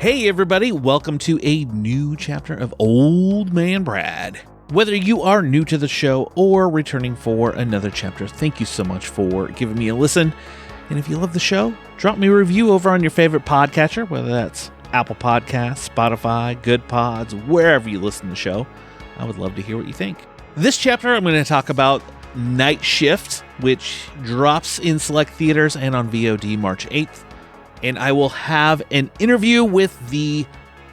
Hey everybody, welcome to a new chapter of Old Man Brad. Whether you are new to the show or returning for another chapter, thank you so much for giving me a listen. And if you love the show, drop me a review over on your favorite podcatcher, whether that's Apple Podcasts, Spotify, Good Pods, wherever you listen to the show. I would love to hear what you think. This chapter, I'm going to talk about Night Shift, which drops in select theaters and on VOD March 8th. And I will have an interview with the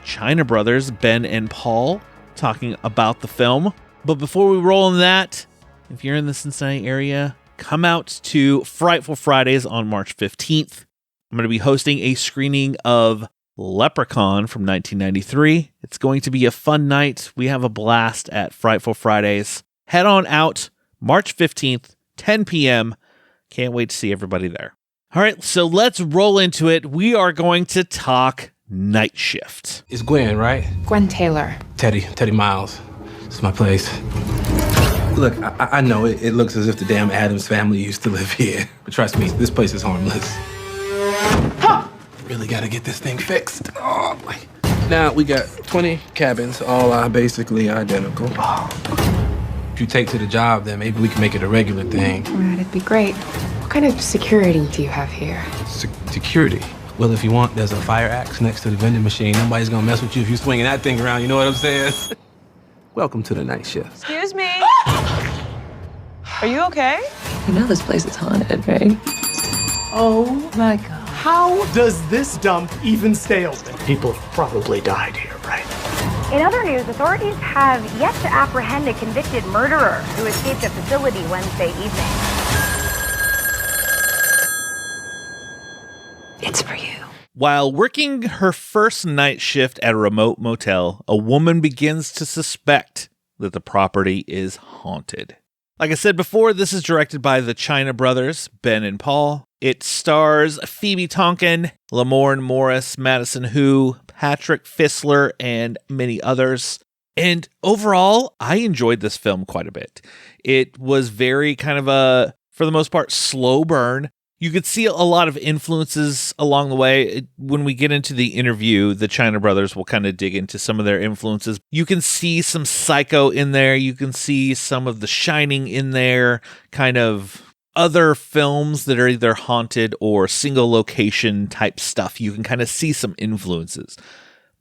China brothers, Ben and Paul, talking about the film. But before we roll on that, if you're in the Cincinnati area, come out to Frightful Fridays on March 15th. I'm going to be hosting a screening of Leprechaun from 1993. It's going to be a fun night. We have a blast at Frightful Fridays. Head on out March 15th, 10 p.m. Can't wait to see everybody there. All right, so let's roll into it. We are going to talk Night Shift. It's Gwen, right? Gwen Taylor. Teddy Miles. This is my place. Look, I know it looks as if the damn Addams family used to live here. But trust me, this place is harmless. Huh! Really gotta get this thing fixed. Oh, boy. Now, we got 20 cabins, all are basically identical. If you take to the job, then maybe we can make it a regular thing. Right, it'd be great. What kind of security do you have here? Security? Well, if you want, there's a fire axe next to the vending machine. Nobody's gonna mess with you if you're swinging that thing around, you know what I'm saying? Welcome to the night shift. Excuse me. Are you okay? You know this place is haunted, right? Oh My God. How does this dump even stay open? People have probably died here, right? In other news, authorities have yet to apprehend a convicted murderer who escaped the facility Wednesday evening. It's for you. While working her first night shift at a remote motel, a woman begins to suspect that the property is haunted. Like I said before, this is directed by the China brothers, Ben and Paul. It stars Phoebe Tonkin, Lamorne Morris, Madison Hu, Patrick Fissler, and many others. And overall, I enjoyed this film quite a bit. It was very kind of a, for the most part, slow burn. You could see a lot of influences along the way. When we get into the interview, the China brothers will kind of dig into some of their influences. You can see some Psycho in there. You can see some of The Shining in there, kind of other films that are either haunted or single location type stuff. You can kind of see some influences.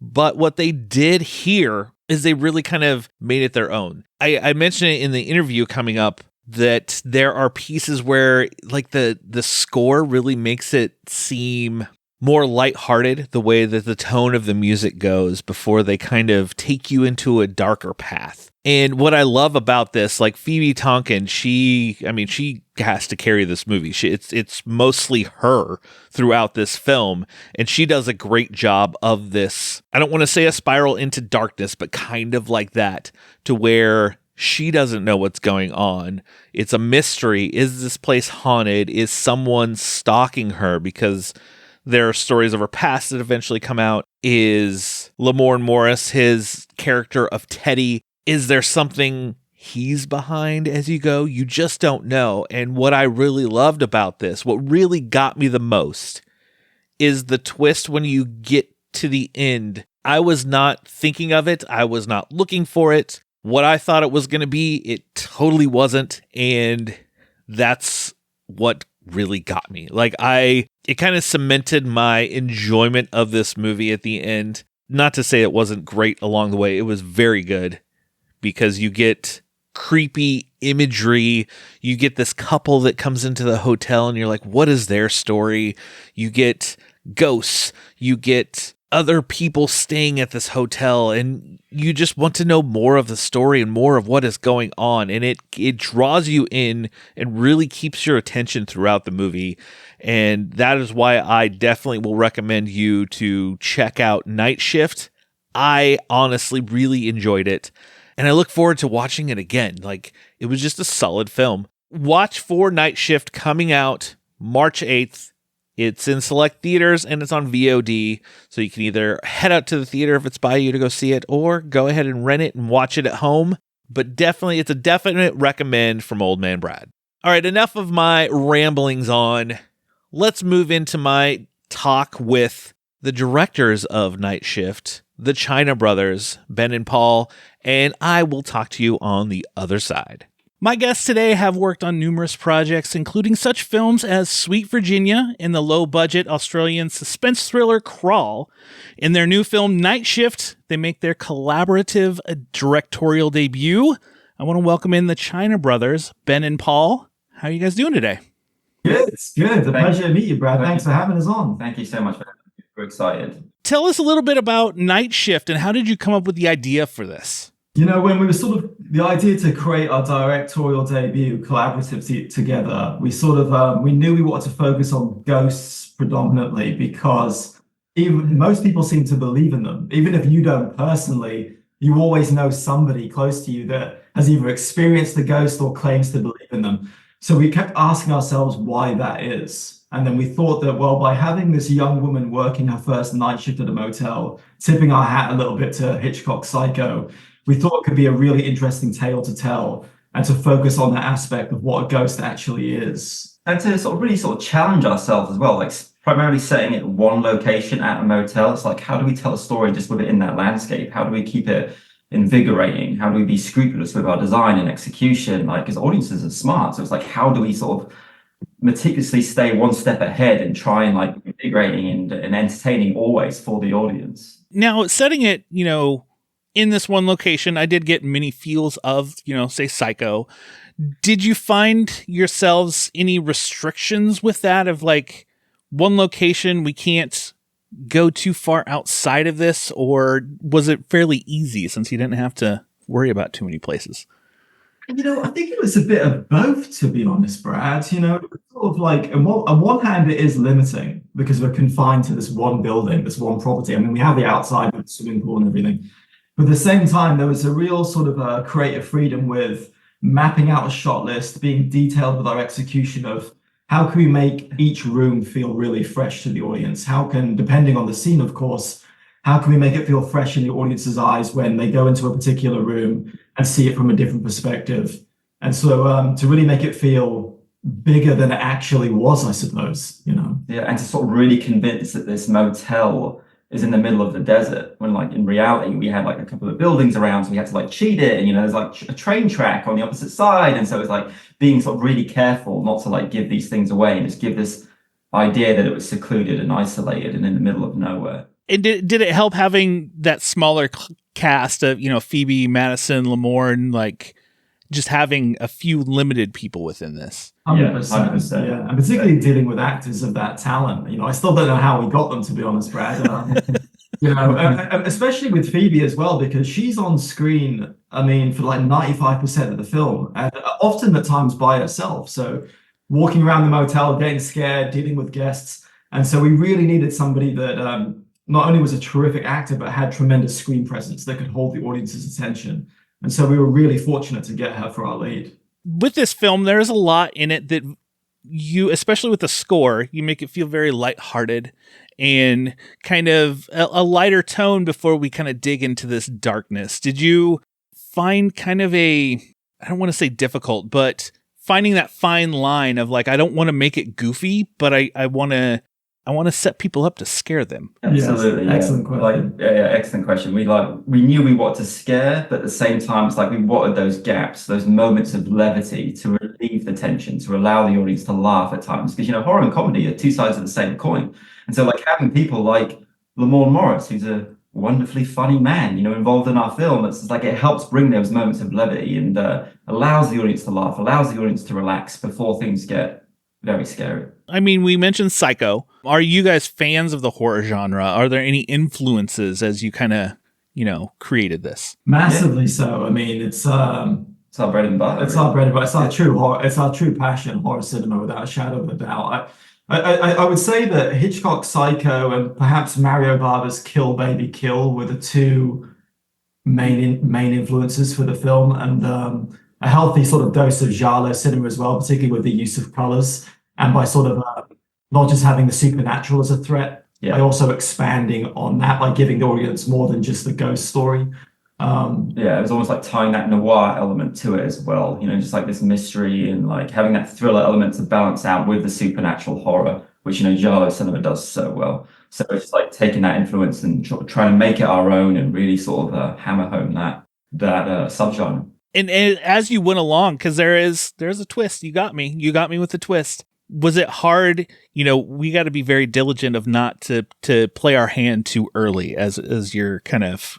But what they did here is they really kind of made it their own. I mentioned it in the interview coming up, that there are pieces where like the score really makes it seem more lighthearted, the way that the tone of the music goes before they kind of take you into a darker path. And what I love about this, like Phoebe Tonkin, she has to carry this movie. It's mostly her throughout this film, and she does a great job of this. I don't want to say a spiral into darkness, but kind of like that, to where she doesn't know what's going on. It's a mystery. Is this place haunted? Is someone stalking her? Because there are stories of her past that eventually come out. Is Lamorne Morris, his character of Teddy, is there something he's behind as you go? You just don't know. And what I really loved about this, what really got me the most, is the twist when you get to the end. I was not thinking of it. I was not looking for it. What I thought it was going to be, it totally wasn't, and that's what really got me. Like, it kind of cemented my enjoyment of this movie at the end. Not to say it wasn't great along the way, it was very good, because you get creepy imagery, you get this couple that comes into the hotel, and you're like, what is their story? You get ghosts, you get other people staying at this hotel, and you just want to know more of the story and more of what is going on, and it draws you in and really keeps your attention throughout the movie. And that is why I definitely will recommend you to check out Night Shift. I honestly really enjoyed it, and I look forward to watching it again. Like, it was just a solid film. Watch for Night Shift coming out March 8th. It's in select theaters and it's on VOD, so you can either head out to the theater if it's by you to go see it, or go ahead and rent it and watch it at home. But definitely, it's a definite recommend from Old Man Brad. All right, enough of my ramblings on. Let's move into my talk with the directors of Night Shift, the China brothers, Ben and Paul, and I will talk to you on the other side. My guests today have worked on numerous projects, including such films as Sweet Virginia and the low-budget Australian suspense thriller Crawl. In their new film Night Shift, they make their collaborative directorial debut. I want to welcome in the China brothers, Ben and Paul. How are you guys doing today? Good. It's good. A pleasure to meet you, Brad. Thanks for having us on. Thank you so much for having me. We're excited. Tell us a little bit about Night Shift and how did you come up with the idea for this? You know, when we were the idea to create our directorial debut collaborative together, we we knew we wanted to focus on ghosts predominantly because even most people seem to believe in them. Even if you don't personally, you always know somebody close to you that has either experienced the ghost or claims to believe in them. So we kept asking ourselves why that is. And then we thought that, well, by having this young woman working her first night shift at a motel, tipping our hat a little bit to Hitchcock's Psycho, we thought it could be a really interesting tale to tell and to focus on that aspect of what a ghost actually is. And to really challenge ourselves as well, like primarily setting it one location at a motel. It's like, how do we tell a story just with it in that landscape? How do we keep it invigorating? How do we be scrupulous with our design and execution? Like, because audiences are smart. So it's like, how do we meticulously stay one step ahead and try and invigorating and entertaining always for the audience? Now, setting it, in this one location, I did get many feels of, say, Psycho. Did you find yourselves any restrictions with that of one location, we can't go too far outside of this, or was it fairly easy since you didn't have to worry about too many places? I think it was a bit of both, to be honest, Brad. On one hand, it is limiting because we're confined to this one building, this one property. I mean, we have the outside with the swimming pool and everything. But at the same time, there was a real creative freedom with mapping out a shot list, being detailed with our execution of how can we make each room feel really fresh to the audience? Depending on the scene, of course, how can we make it feel fresh in the audience's eyes when they go into a particular room and see it from a different perspective? And so to really make it feel bigger than it actually was, I suppose, Yeah, and to really convince that this motel is in the middle of the desert, when in reality we had a couple of buildings around, so we had to cheat it, and there's a train track on the opposite side, and so it's being really careful not to give these things away and just give this idea that it was secluded and isolated and in the middle of nowhere. And did it help having that smaller cast of Phoebe, Madison, Lamorne, just having a few limited people within this? 100%. Yeah, and particularly dealing with actors of that talent. I still don't know how we got them, to be honest, Brad. Especially with Phoebe as well, because she's on screen, for 95% of the film, and often at times by herself. So walking around the motel, getting scared, dealing with guests. And so we really needed somebody that not only was a terrific actor, but had tremendous screen presence that could hold the audience's attention. And so we were really fortunate to get her for our lead. With this film, there's a lot in it that you, especially with the score, you make it feel very lighthearted and kind of a lighter tone before we kind of dig into this darkness. Did you find kind of I don't want to say difficult, but finding that fine line of I don't want to make it goofy, but I want to set people up to scare them? Absolutely. Yes. Excellent question. Excellent question. We knew we wanted to scare, but at the same time, it's we wanted those gaps, those moments of levity to relieve the tension, to allow the audience to laugh at times. Because, horror and comedy are two sides of the same coin. And so having people like Lamorne Morris, who's a wonderfully funny man, involved in our film, it's it helps bring those moments of levity and allows the audience to laugh, allows the audience to relax before things get very scary. We mentioned Psycho. Are you guys fans of the horror genre? Are there any influences as you kind of, created this? Massively so. It's our bread and butter. It's our bread and butter. It's our true horror. It's our true passion, horror cinema, without a shadow of a doubt. I would say that Hitchcock's Psycho and perhaps Mario Bava's Kill Baby Kill were the two main influences for the film, and a healthy dose of giallo cinema as well, particularly with the use of colors, and by not just having the supernatural as a threat, by also expanding on that by giving the audience more than just the ghost story. It was almost tying that noir element to it as well, just this mystery and having that thriller element to balance out with the supernatural horror which, Giallo cinema does so well. So it's just like taking that influence and trying to make it our own and really sort of hammer home that subgenre. And as you went along, because there's a twist. You got me with the twist. Was it hard? We got to be very diligent of not to play our hand too early as you're kind of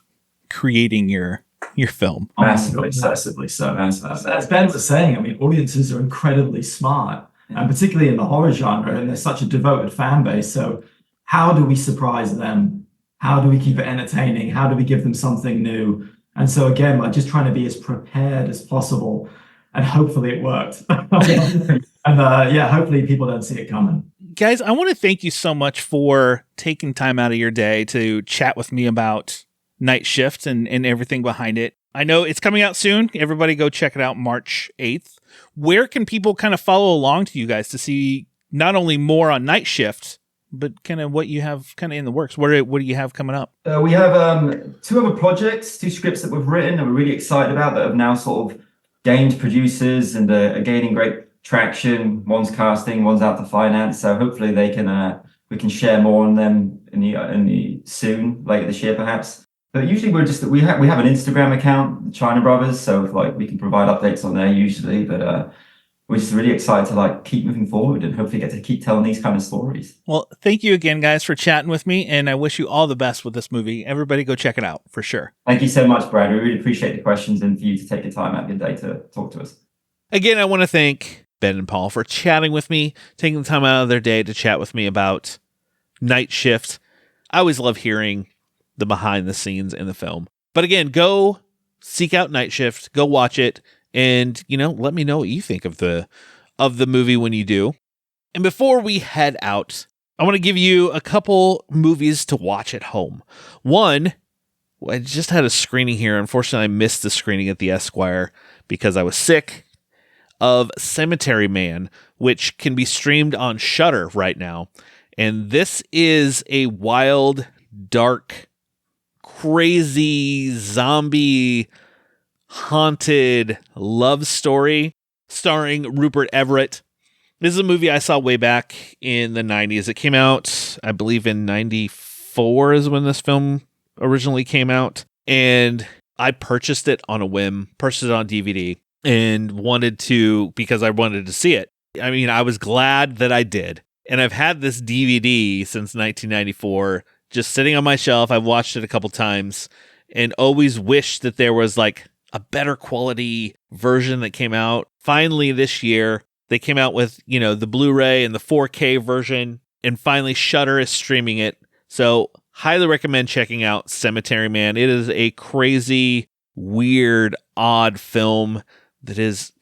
creating your film. Massively so. As Ben was saying, I mean, audiences are incredibly smart, and particularly in the horror genre, and there's such a devoted fan base. So how do we surprise them? How do we keep it entertaining? How do we give them something new? And so again, like just trying to be as prepared as possible, and hopefully it worked. And hopefully people don't see it coming. Guys, I want to thank you so much for taking time out of your day to chat with me about Night Shift and everything behind it. I know it's coming out soon. Everybody go check it out March 8th. Where can people kind of follow along to you guys to see not only more on Night Shift, but kind of what you have kind of in the works? What do you have coming up? We have 2 other projects, 2 scripts that we've written and we're really excited about that have now sort of gained producers and are gaining great traction. One's casting, one's out to finance. So hopefully we can share more on them in the soon, later this year perhaps. But usually we have an Instagram account, the China Brothers, so we can provide updates on there usually. But we're just really excited to keep moving forward and hopefully get to keep telling these kind of stories. Well, thank you again, guys, for chatting with me, and I wish you all the best with this movie. Everybody go check it out for sure. Thank you so much, Brad. We really appreciate the questions and for you to take the time out of your day to talk to us. Again, I want to thank Ben and Paul for chatting with me, taking the time out of their day to chat with me about Night Shift. I always love hearing the behind the scenes in the film. But again, go seek out Night Shift, go watch it, and let me know what you think of the movie when you do. And before we head out, I want to give you a couple movies to watch at home. One, I just had a screening here. Unfortunately, I missed the screening at the Esquire because I was sick, of Cemetery Man, which can be streamed on Shudder right now. And this is a wild, dark, crazy, zombie, haunted love story starring Rupert Everett. This is a movie I saw way back in the 90s. It came out, I believe, in 94 is when this film originally came out. And I purchased it on a whim, purchased it on DVD, and because I wanted to see it. I mean, I was glad that I did. And I've had this DVD since 1994, just sitting on my shelf. I've watched it a couple times and always wished that there was a better quality version that came out. Finally, this year, they came out with, the Blu-ray and the 4K version, and finally Shudder is streaming it. So highly recommend checking out Cemetery Man. It is a crazy, weird, odd film that is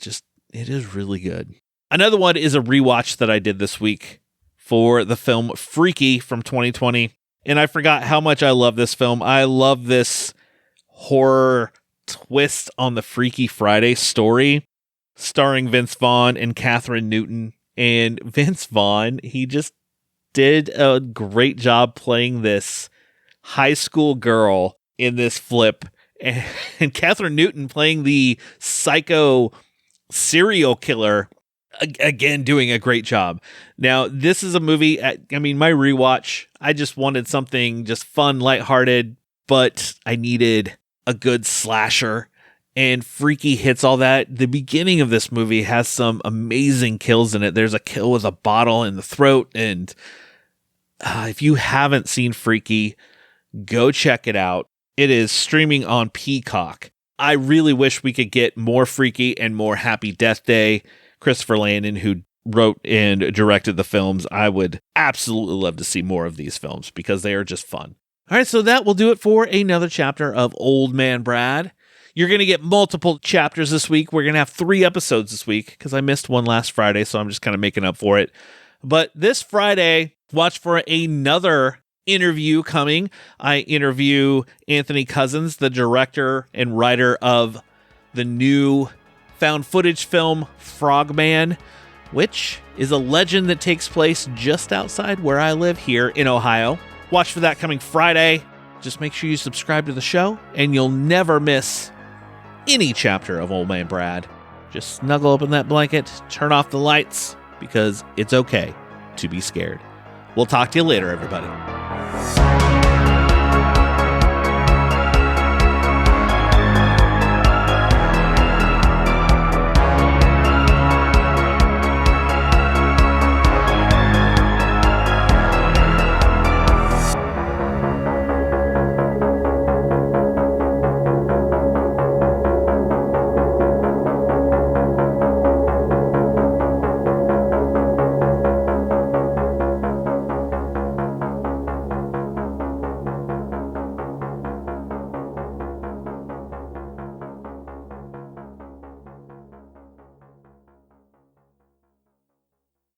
it is really good. Another one is a rewatch that I did this week for the film Freaky from 2020. And I forgot how much I love this film. I love this horror twist on the Freaky Friday story, starring Vince Vaughn and Catherine Newton. And Vince Vaughn, he just did a great job playing this high school girl in this flip. And Catherine Newton playing the psycho serial killer, again, doing a great job. Now, this is a movie, my rewatch, I just wanted something just fun, lighthearted, but I needed a good slasher. And Freaky hits all that. The beginning of this movie has some amazing kills in it. There's a kill with a bottle in the throat. And if you haven't seen Freaky, go check it out. It is streaming on Peacock. I really wish we could get more Freaky and more Happy Death Day. Christopher Landon, who wrote and directed the films, I would absolutely love to see more of these films because they are just fun. All right, so that will do it for another chapter of Old Man Brad. You're going to get multiple chapters this week. We're going to have 3 episodes this week because I missed one last Friday, so I'm just kind of making up for it. But this Friday, watch for another interview coming. I interview Anthony Cousins, the director and writer of the new found footage film Frogman, which is a legend that takes place just outside where I live here in Ohio. Watch for that coming Friday. Just make sure you subscribe to the show and you'll never miss any chapter of Old Man Brad. Just snuggle up in that blanket, turn off the lights, because it's okay to be scared. We'll talk to you later, everybody.